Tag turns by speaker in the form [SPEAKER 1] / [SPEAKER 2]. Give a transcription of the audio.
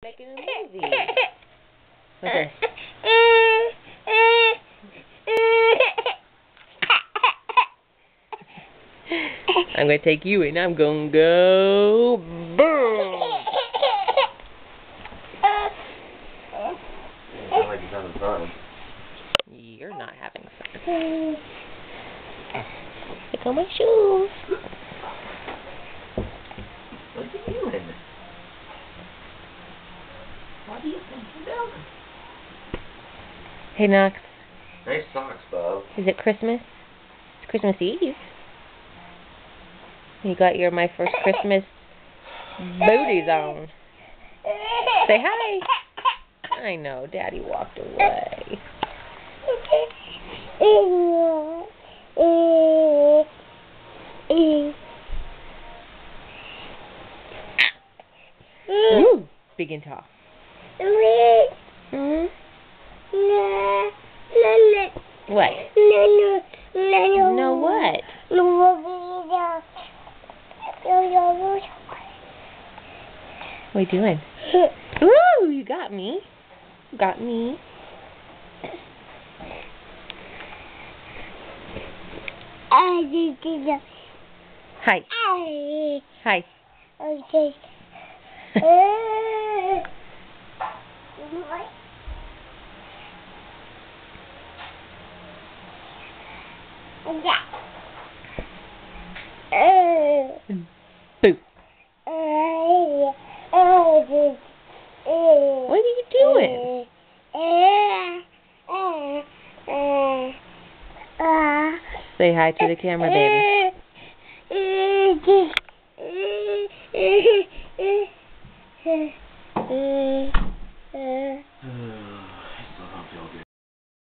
[SPEAKER 1] Making a movie. Okay. I'm going to take you and I'm going to go boom.
[SPEAKER 2] Sound like he's having fun.
[SPEAKER 1] You're not having fun. Here go my shoes.
[SPEAKER 2] What are you doing? What do you think you're doing?
[SPEAKER 1] Hey, Knox.
[SPEAKER 2] Nice socks, Bob.
[SPEAKER 1] Is it Christmas? It's Christmas Eve. You got your My First Christmas booties on. Say hi. I know, Daddy walked away. Ooh, big and tall. Hmm? What? No, what? What are you doing? Ooh, you got me. Got me. Hi. Hi.
[SPEAKER 3] Okay.
[SPEAKER 1] Boo. What are you doing? Say hi to the camera, baby.